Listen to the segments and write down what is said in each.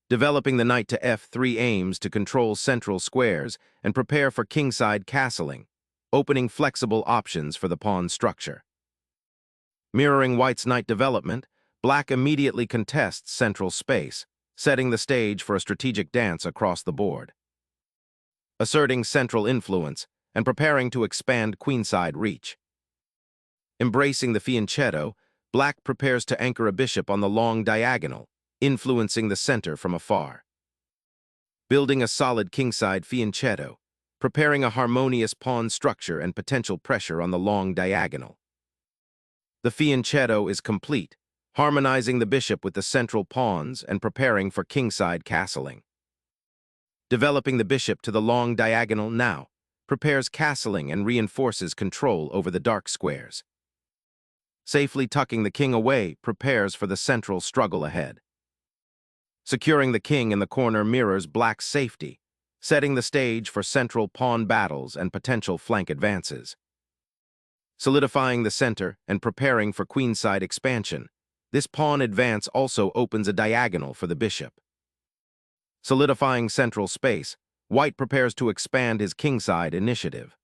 Developing the knight to f3 aims to control central squares and prepare for kingside castling, opening flexible options for the pawn structure. Mirroring white's knight development, black immediately contests central space, setting the stage for a strategic dance across the board. Asserting central influence and preparing to expand queenside reach. Embracing the fianchetto, black prepares to anchor a bishop on the long diagonal, influencing the center from afar. Building a solid kingside fianchetto, preparing a harmonious pawn structure and potential pressure on the long diagonal. The fianchetto is complete, harmonizing the bishop with the central pawns and preparing for kingside castling. Developing the bishop to the long diagonal now, prepares castling and reinforces control over the dark squares. Safely tucking the king away prepares for the central struggle ahead. Securing the king in the corner mirrors black's safety, setting the stage for central pawn battles and potential flank advances. Solidifying the center and preparing for queenside expansion, this pawn advance also opens a diagonal for the bishop. Solidifying central space, white prepares to expand his kingside initiative.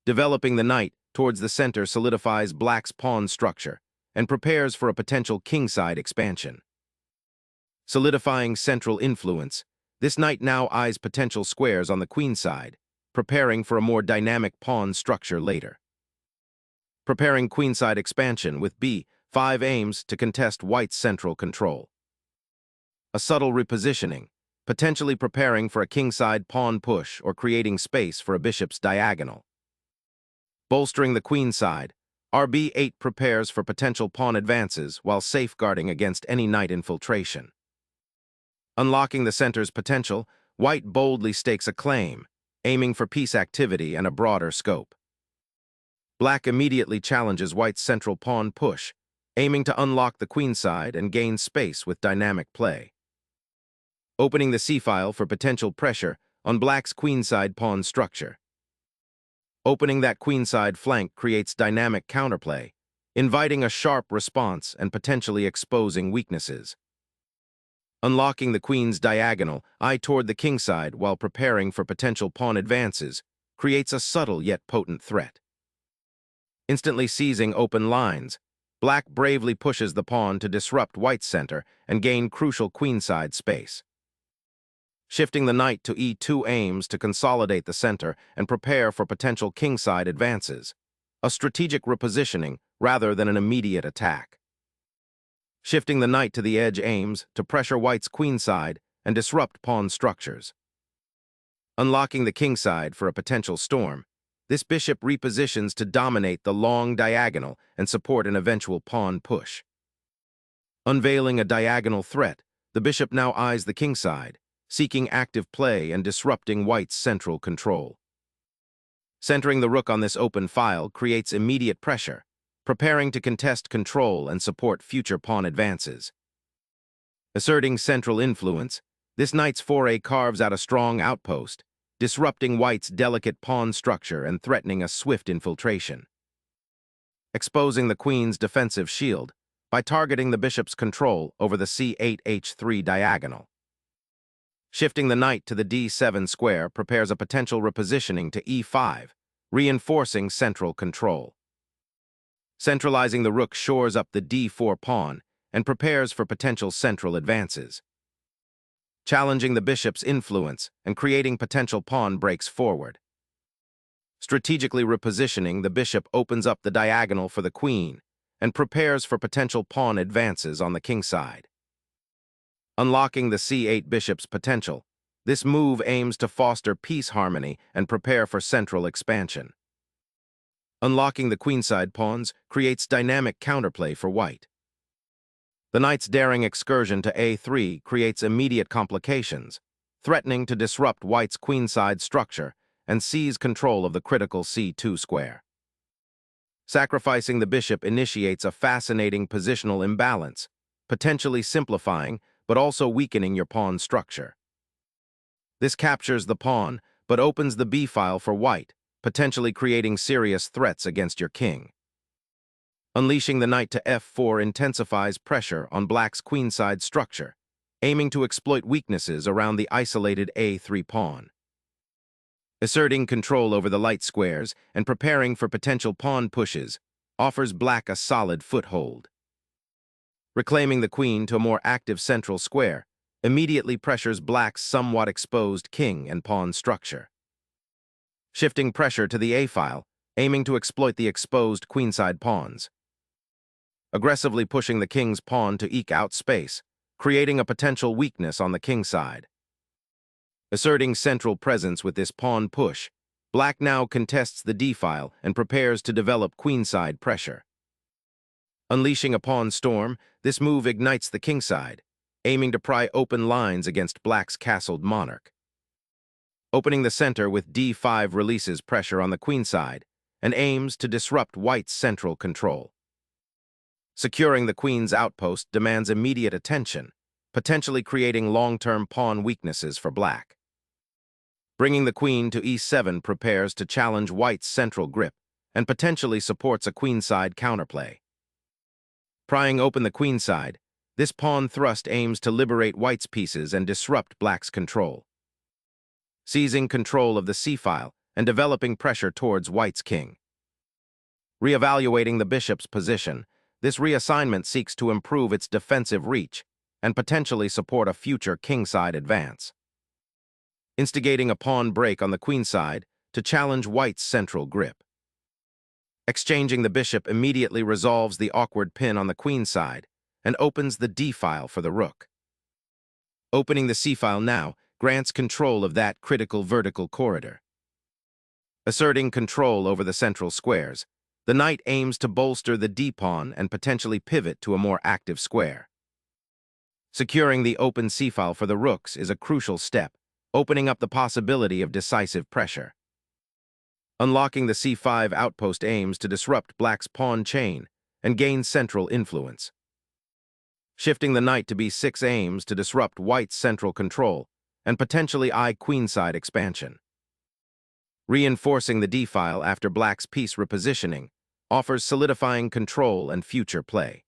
Developing the knight towards the center solidifies black's pawn structure and prepares for a potential kingside expansion. Solidifying central influence, this knight now eyes potential squares on the queenside, preparing for a more dynamic pawn structure later. Preparing queenside expansion with b5 aims to contest white's central control. A subtle repositioning, potentially preparing for a kingside pawn push or creating space for a bishop's diagonal. Bolstering the queenside, rb8 prepares for potential pawn advances while safeguarding against any knight infiltration. Unlocking the center's potential, white boldly stakes a claim, aiming for piece activity and a broader scope. Black immediately challenges white's central pawn push, aiming to unlock the queenside and gain space with dynamic play. Opening the c-file for potential pressure on black's queenside pawn structure. Opening that queenside flank creates dynamic counterplay, inviting a sharp response and potentially exposing weaknesses. Unlocking the queen's diagonal, eye toward the kingside while preparing for potential pawn advances, creates a subtle yet potent threat. Instantly seizing open lines, black bravely pushes the pawn to disrupt white's center and gain crucial queenside space. Shifting the knight to e2 aims to consolidate the center and prepare for potential kingside advances, a strategic repositioning rather than an immediate attack. Shifting the knight to the edge aims to pressure white's queenside and disrupt pawn structures. Unlocking the kingside for a potential storm, this bishop repositions to dominate the long diagonal and support an eventual pawn push. Unveiling a diagonal threat, the bishop now eyes the kingside, seeking active play and disrupting white's central control. Centering the rook on this open file creates immediate pressure, preparing to contest control and support future pawn advances. Asserting central influence, this knight's foray carves out a strong outpost, disrupting white's delicate pawn structure and threatening a swift infiltration. Exposing the queen's defensive shield by targeting the bishop's control over the c8h3 diagonal. Shifting the knight to the d7 square prepares a potential repositioning to e5, reinforcing central control. Centralizing the rook shores up the d4 pawn and prepares for potential central advances. Challenging the bishop's influence and creating potential pawn breaks forward. Strategically repositioning, the bishop opens up the diagonal for the queen and prepares for potential pawn advances on the kingside. Unlocking the c8 bishop's potential, this move aims to foster piece harmony and prepare for central expansion. Unlocking the queenside pawns creates dynamic counterplay for white. The knight's daring excursion to a3 creates immediate complications, threatening to disrupt white's queenside structure and seize control of the critical c2 square. Sacrificing the bishop initiates a fascinating positional imbalance, potentially simplifying but also weakening your pawn structure. This captures the pawn but opens the b-file for white, potentially creating serious threats against your king. Unleashing the knight to f4 intensifies pressure on black's queenside structure, aiming to exploit weaknesses around the isolated A3 pawn. Asserting control over the light squares and preparing for potential pawn pushes offers black a solid foothold. Reclaiming the queen to a more active central square immediately pressures black's somewhat exposed king and pawn structure. Shifting pressure to the A-file, aiming to exploit the exposed queenside pawns. Aggressively pushing the king's pawn to eke out space, creating a potential weakness on the king side. Asserting central presence with this pawn push, black now contests the D-file and prepares to develop queenside pressure. Unleashing a pawn storm, this move ignites the kingside, aiming to pry open lines against black's castled monarch. Opening the center with D5 releases pressure on the queenside and aims to disrupt white's central control. Securing the queen's outpost demands immediate attention, potentially creating long-term pawn weaknesses for black. Bringing the queen to E7 prepares to challenge white's central grip and potentially supports a queenside counterplay. Prying open the queenside, this pawn thrust aims to liberate white's pieces and disrupt black's control. Seizing control of the C-file and developing pressure towards white's king. Reevaluating the bishop's position, this reassignment seeks to improve its defensive reach and potentially support a future kingside advance. Instigating a pawn break on the queenside to challenge white's central grip. Exchanging the bishop immediately resolves the awkward pin on the queenside and opens the D-file for the rook. Opening the C-file now grants control of that critical vertical corridor. Asserting control over the central squares, the knight aims to bolster the D-pawn and potentially pivot to a more active square. Securing the open C-file for the rooks is a crucial step, opening up the possibility of decisive pressure. Unlocking the C5 outpost aims to disrupt black's pawn chain and gain central influence. Shifting the knight to B6 aims to disrupt white's central control and potentially eye queenside expansion. Reinforcing the D-file after black's piece repositioning offers solidifying control and future play.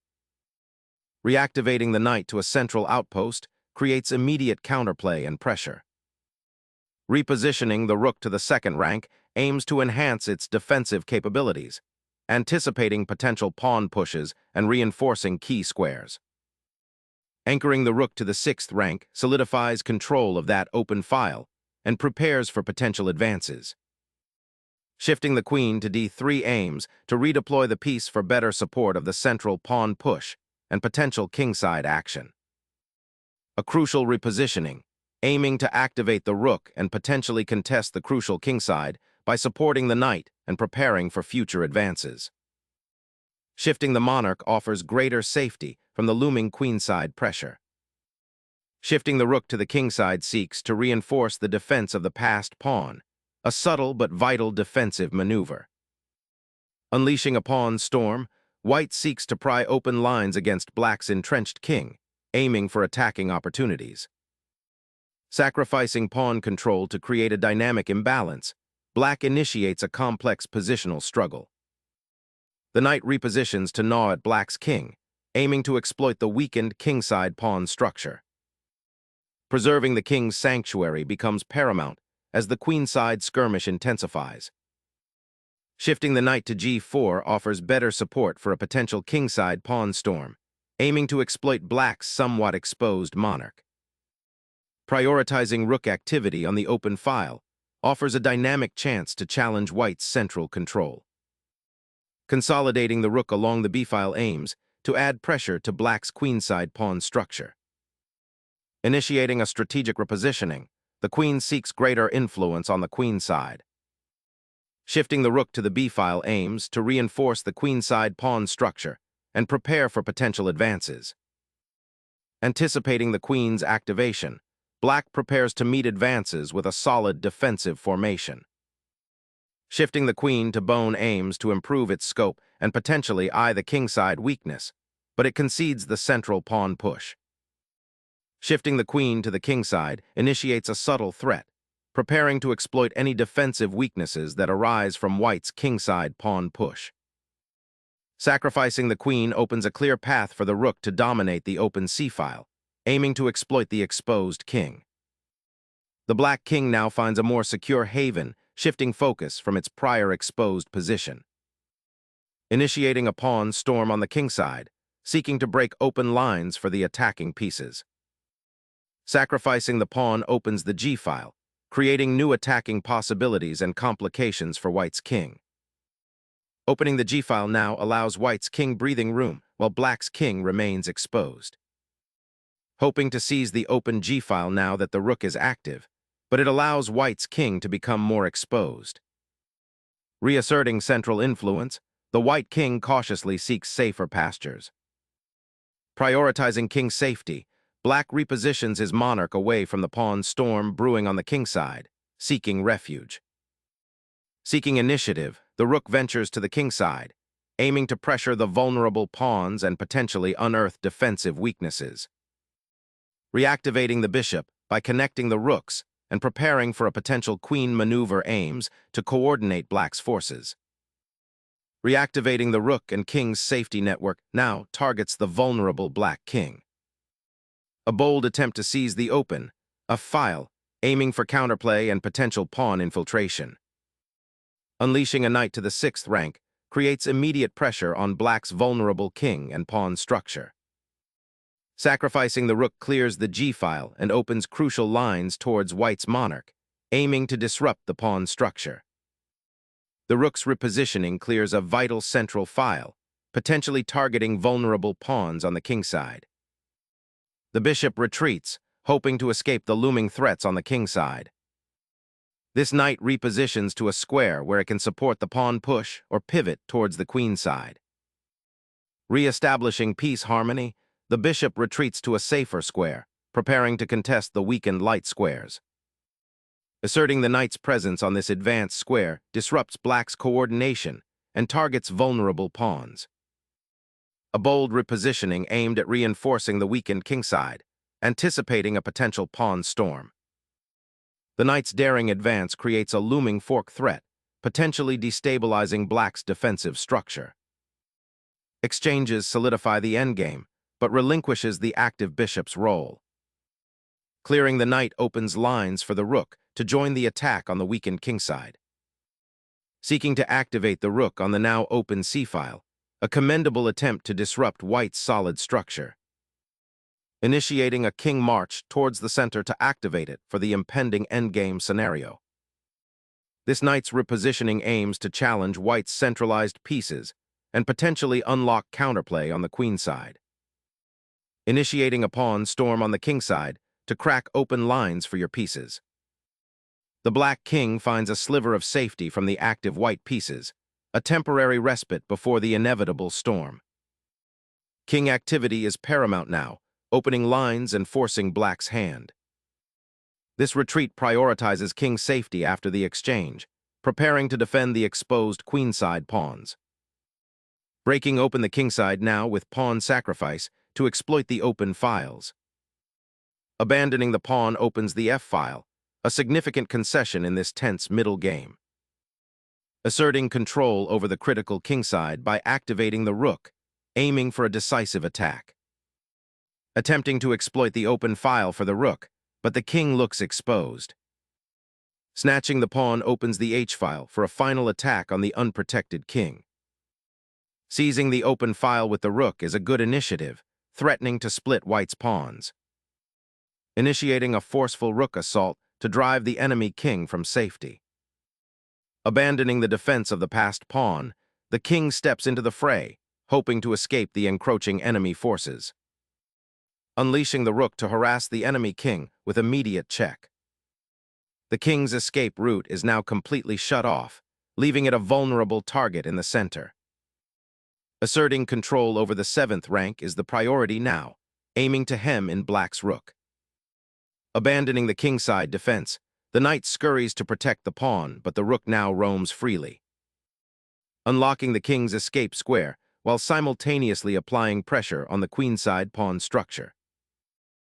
Reactivating the knight to a central outpost creates immediate counterplay and pressure. Repositioning the rook to the second rank aims to enhance its defensive capabilities, anticipating potential pawn pushes and reinforcing key squares. Anchoring the rook to the sixth rank solidifies control of that open file and prepares for potential advances. Shifting the queen to D3 aims to redeploy the piece for better support of the central pawn push and potential kingside action. A crucial repositioning, aiming to activate the rook and potentially contest the crucial kingside by supporting the knight and preparing for future advances. Shifting the monarch offers greater safety from the looming queenside pressure. Shifting the rook to the kingside seeks to reinforce the defense of the passed pawn, a subtle but vital defensive maneuver. Unleashing a pawn storm, white seeks to pry open lines against black's entrenched king, aiming for attacking opportunities. Sacrificing pawn control to create a dynamic imbalance, black initiates a complex positional struggle. The knight repositions to gnaw at black's king, aiming to exploit the weakened kingside pawn structure. Preserving the king's sanctuary becomes paramount as the queenside skirmish intensifies. Shifting the knight to G4 offers better support for a potential kingside pawn storm, aiming to exploit black's somewhat exposed monarch. Prioritizing rook activity on the open file offers a dynamic chance to challenge white's central control. Consolidating the rook along the B-file aims to add pressure to black's queenside pawn structure. Initiating a strategic repositioning, the queen seeks greater influence on the queenside. Shifting the rook to the B-file aims to reinforce the queenside pawn structure and prepare for potential advances. Anticipating the queen's activation, black prepares to meet advances with a solid defensive formation. Shifting the queen to bone aims to improve its scope and potentially eye the kingside weakness, but it concedes the central pawn push. Shifting the queen to the kingside initiates a subtle threat, preparing to exploit any defensive weaknesses that arise from white's kingside pawn push. Sacrificing the queen opens a clear path for the rook to dominate the open C-file, aiming to exploit the exposed king. The black king now finds a more secure haven, shifting focus from its prior exposed position. Initiating a pawn storm on the king side, seeking to break open lines for the attacking pieces. Sacrificing the pawn opens the g-file, creating new attacking possibilities and complications for white's king. Opening the g-file now allows white's king breathing room, while black's king remains exposed. Hoping to seize the open g-file now that the rook is active, but it allows white's king to become more exposed. Reasserting central influence, the white king cautiously seeks safer pastures. Prioritizing king's safety, black repositions his monarch away from the pawn storm brewing on the king side, seeking refuge. Seeking initiative, the rook ventures to the king side, aiming to pressure the vulnerable pawns and potentially unearth defensive weaknesses. Reactivating the bishop by connecting the rooks and preparing for a potential queen maneuver aims to coordinate black's forces. Reactivating the rook and king's safety network now targets the vulnerable black king. A bold attempt to seize the open, a file, aiming for counterplay and potential pawn infiltration. Unleashing a knight to the 6th rank creates immediate pressure on black's vulnerable king and pawn structure. Sacrificing the rook clears the g-file and opens crucial lines towards white's monarch, aiming to disrupt the pawn structure. The rook's repositioning clears a vital central file, potentially targeting vulnerable pawns on the king side. The bishop retreats, hoping to escape the looming threats on the king side. This knight repositions to a square where it can support the pawn push or pivot towards the queen side. Re-establishing peace harmony, the bishop retreats to a safer square, preparing to contest the weakened light squares. Asserting the knight's presence on this advanced square disrupts black's coordination and targets vulnerable pawns. A bold repositioning aimed at reinforcing the weakened king side, anticipating a potential pawn storm. The knight's daring advance creates a looming fork threat, potentially destabilizing black's defensive structure. Exchanges solidify the endgame, but relinquishes the active bishop's role. Clearing the knight opens lines for the rook to join the attack on the weakened king side. Seeking to activate the rook on the now open c-file, a commendable attempt to disrupt white's solid structure. Initiating a king march towards the center to activate it for the impending endgame scenario. This knight's repositioning aims to challenge white's centralized pieces and potentially unlock counterplay on the queen side. Initiating a pawn storm on the king side to crack open lines for your pieces. The black king finds a sliver of safety from the active white pieces, a temporary respite before the inevitable storm. King activity is paramount now, opening lines and forcing black's hand. This retreat prioritizes king's safety after the exchange, preparing to defend the exposed queenside pawns. Breaking open the kingside now with pawn sacrifice to exploit the open files. Abandoning the pawn opens the f-file, a significant concession in this tense middle game. Asserting control over the critical kingside by activating the rook, aiming for a decisive attack. Attempting to exploit the open file for the rook, but the king looks exposed. Snatching the pawn opens the h-file for a final attack on the unprotected king. Seizing the open file with the rook is a good initiative, threatening to split white's pawns. Initiating a forceful rook assault to drive the enemy king from safety. Abandoning the defense of the passed pawn, the king steps into the fray, hoping to escape the encroaching enemy forces. Unleashing the rook to harass the enemy king with immediate check. The king's escape route is now completely shut off, leaving it a vulnerable target in the center. Asserting control over the 7th rank is the priority now, aiming to hem in black's rook. Abandoning the kingside defense, the knight scurries to protect the pawn, but the rook now roams freely. Unlocking the king's escape square while simultaneously applying pressure on the queenside pawn structure.